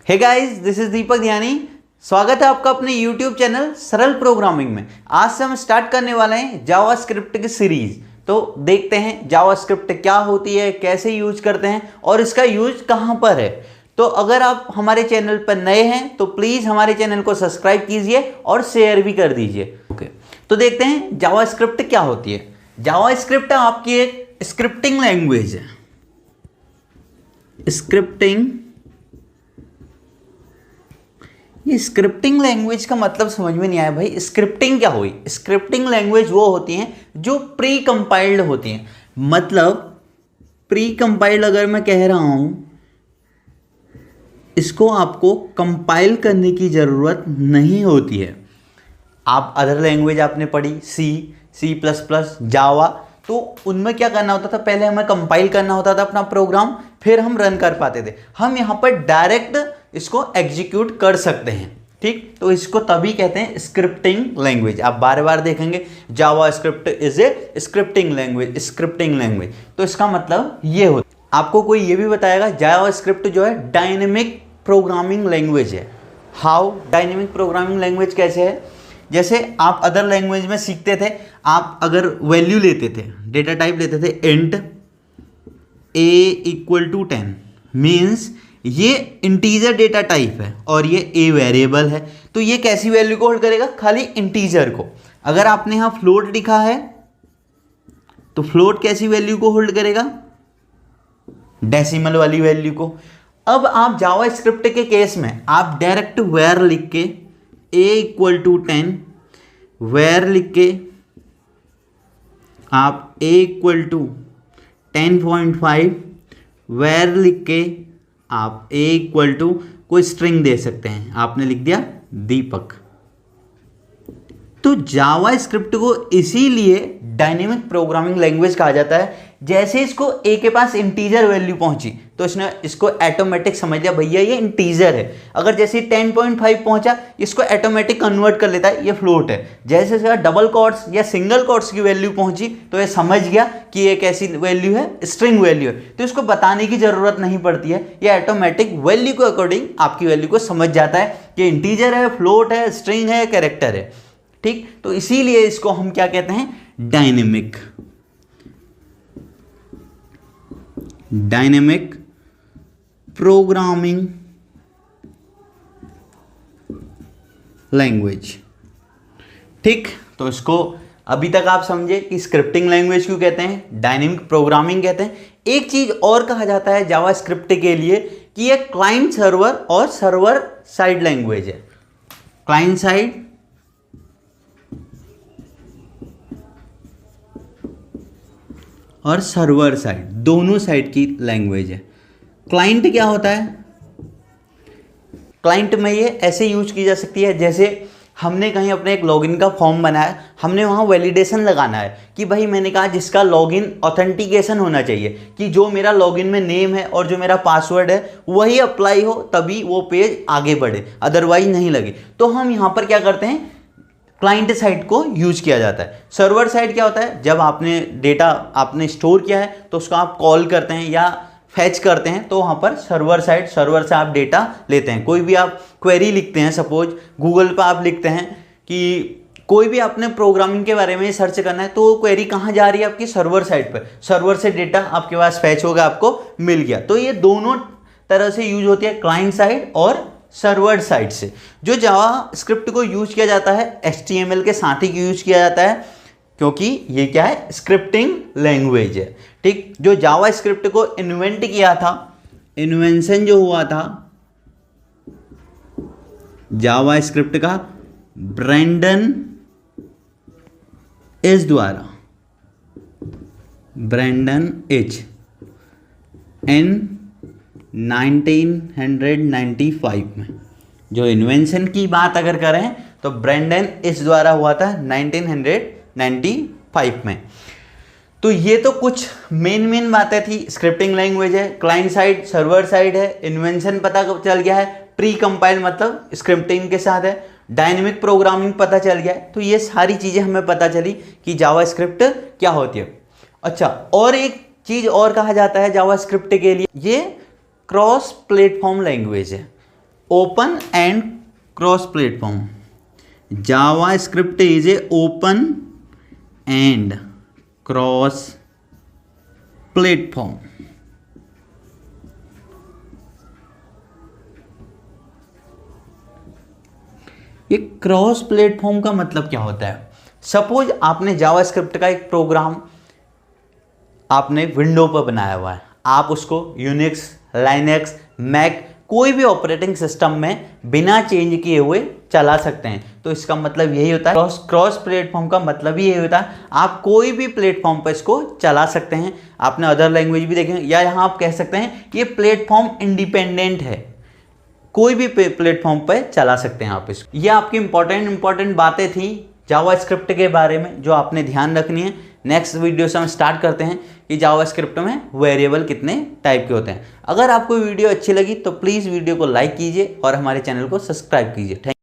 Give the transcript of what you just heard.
Hey guys, this is दीपक ध्यानी। स्वागत है आपका अपने YouTube चैनल सरल प्रोग्रामिंग में। आज से हम स्टार्ट करने वाले हैं जावास्क्रिप्ट की सीरीज। तो देखते हैं जावास्क्रिप्ट क्या होती है, कैसे यूज करते हैं और इसका यूज कहाँ पर है। तो अगर आप हमारे चैनल पर नए हैं तो प्लीज़ हमारे चैनल को सब्सक्राइब कीजिए और शेयर भी कर दीजिए। ओके, तो देखते हैं जावास्क्रिप्ट क्या होती है। जावास्क्रिप्ट आपकी एक स्क्रिप्टिंग लैंग्वेज है। ये स्क्रिप्टिंग लैंग्वेज का मतलब समझ में नहीं आया भाई। स्क्रिप्टिंग क्या हुई? स्क्रिप्टिंग लैंग्वेज वो होती हैं जो प्री कंपाइल्ड होती हैं। मतलब प्री कंपाइल्ड अगर मैं कह रहा हूं, इसको आपको कंपाइल करने की ज़रूरत नहीं होती है। आप अदर लैंग्वेज आपने पढ़ी, सी प्लस प्लस, जावा, तो उनमें क्या करना होता था? पहले हमें कंपाइल करना होता था अपना प्रोग्राम, फिर हम रन कर पाते थे। हम यहाँ पर डायरेक्ट इसको एग्जीक्यूट कर सकते हैं। ठीक, तो इसको तभी कहते हैं स्क्रिप्टिंग लैंग्वेज। आप बार बार देखेंगे JavaScript is a scripting language. तो इसका मतलब ये होता। आपको कोई ये भी बताएगा जावास्क्रिप्ट जो है डायनेमिक प्रोग्रामिंग लैंग्वेज है। हाउ? डायनेमिक प्रोग्रामिंग लैंग्वेज कैसे है? जैसे आप अदर लैंग्वेज में सीखते थे, आप अगर वैल्यू लेते थे, डेटा टाइप लेते थे इंट a = 10, मीन्स ये इंटीजर डेटा टाइप है और ये a वेरिएबल है। तो ये कैसी वैल्यू को होल्ड करेगा? खाली इंटीजर को। अगर आपने यहां फ्लोट लिखा है तो फ्लोट कैसी वैल्यू को होल्ड करेगा? डेसिमल वाली वैल्यू को। अब आप जावास्क्रिप्ट के केस में आप डायरेक्ट वेर लिख के a = 10, वेर लिख के आप a = 10.5, वेर लिख के आप a = कोई स्ट्रिंग दे सकते हैं। आपने लिख दिया दीपक। तो जावास्क्रिप्ट को इसीलिए डायनेमिक प्रोग्रामिंग लैंग्वेज कहा जाता है। जैसे इसको a के पास इंटीजर वैल्यू पहुंची तो इसने इसको ऑटोमेटिक समझ लिया भैया ये इंटीजर है। अगर जैसे 10.5 पहुंचा, इसको ऑटोमेटिक कन्वर्ट कर लेता है, ये फ्लोट है। जैसे जैसे डबल कोट्स या सिंगल कोट्स की वैल्यू पहुंची तो ये समझ गया कि ये कैसी वैल्यू है, स्ट्रिंग वैल्यू है। तो इसको बताने की जरूरत नहीं पड़ती है, ये ऑटोमेटिक वैल्यू के अकॉर्डिंग आपकी वैल्यू को समझ जाता है कि इंटीजर है, फ्लोट है, स्ट्रिंग है, कैरेक्टर है। ठीक, तो इसीलिए इसको हम क्या कहते हैं? Dynamic programming language. ठीक, तो इसको अभी तक आप समझे कि स्क्रिप्टिंग लैंग्वेज क्यों कहते हैं, डायनेमिक प्रोग्रामिंग कहते हैं। एक चीज और कहा जाता है जावास्क्रिप्ट के लिए कि ये क्लाइंट सर्वर और सर्वर साइड लैंग्वेज है। क्लाइंट साइड और सर्वर साइड, दोनों साइड की लैंग्वेज है। क्लाइंट क्या होता है? क्लाइंट में ये ऐसे यूज की जा सकती है, जैसे हमने कहीं अपने एक लॉगिन का फॉर्म बनाया, हमने वहाँ वैलिडेशन लगाना है कि भाई मैंने कहा जिसका लॉगिन ऑथेंटिकेशन होना चाहिए, कि जो मेरा लॉगिन में नेम है और जो मेरा पासवर्ड है वही अप्लाई हो, तभी वो पेज आगे बढ़े, अदरवाइज नहीं लगे। तो हम यहाँ पर क्या करते हैं? क्लाइंट साइड को यूज किया जाता है। सर्वर साइड क्या होता है? जब आपने डेटा आपने स्टोर किया है तो उसको आप कॉल करते हैं या फैच करते हैं, तो वहाँ पर सर्वर साइड, सर्वर से आप डेटा लेते हैं। कोई भी आप क्वेरी लिखते हैं, सपोज गूगल पर आप लिखते हैं कि कोई भी आपने प्रोग्रामिंग के बारे में सर्च करना है, तो वो क्वेरी कहाँ जा रही है? आपकी सर्वर साइड पर। सर्वर से डेटा आपके पास फैच होगा, आपको मिल गया। तो ये दोनों तरह से यूज होती है, क्लाइंट साइड और सर्वर साइड से। जो जावास्क्रिप्ट को यूज किया जाता है HTML के साथ ही यूज किया जाता है, क्योंकि ये क्या है? स्क्रिप्टिंग लैंग्वेज है। ठीक, जो जावास्क्रिप्ट को इन्वेंट किया था, इन्वेंशन जो हुआ था जावास्क्रिप्ट का, ब्रेंडन एच द्वारा, ब्रेंडन एच एन 1995 में। जो इन्वेंशन की बात अगर करें तो ब्रेंडन एच द्वारा हुआ था 1995 में। तो ये तो कुछ मेन बातें थी। स्क्रिप्टिंग लैंग्वेज है, क्लाइंट साइड, सर्वर साइड है, इन्वेंशन पता चल गया है, प्री कंपाइल मतलब स्क्रिप्टिंग के साथ है, डायनेमिक प्रोग्रामिंग पता चल गया है। तो ये सारी चीज़ें हमें पता चली कि जावास्क्रिप्ट क्या होती है। अच्छा, और एक चीज़ और कहा जाता है जावास्क्रिप्ट के लिए, ये क्रॉस प्लेटफॉर्म लैंग्वेज है। Open and cross platform. Java script is a open and cross platform. ये क्रॉस प्लेटफॉर्म का मतलब क्या होता है? सपोज आपने जावा स्क्रिप्ट का एक प्रोग्राम आपने विंडो पर बनाया हुआ है, आप उसको यूनिक्स, लाइनेक्स, मैक कोई भी ऑपरेटिंग सिस्टम में बिना चेंज किए हुए चला सकते हैं। तो इसका मतलब यही होता है, क्रॉस प्लेटफॉर्म का मतलब ही यही होता है, आप कोई भी प्लेटफॉर्म पर इसको चला सकते हैं। आपने अदर लैंग्वेज भी देखे, या यहाँ आप कह सकते हैं कि ये प्लेटफॉर्म इंडिपेंडेंट है, कोई भी प्लेटफॉर्म पर चला सकते हैं आप इसको। ये आपकी इंपॉर्टेंट बातें थी जावा स्क्रिप्ट के बारे में जो आपने ध्यान रखनी है। नेक्स्ट वीडियो से हम स्टार्ट करते हैं कि जावा स्क्रिप्ट में वेरिएबल कितने टाइप के होते हैं। अगर आपको वीडियो अच्छी लगी तो प्लीज़ वीडियो को लाइक कीजिए और हमारे चैनल को सब्सक्राइब कीजिए।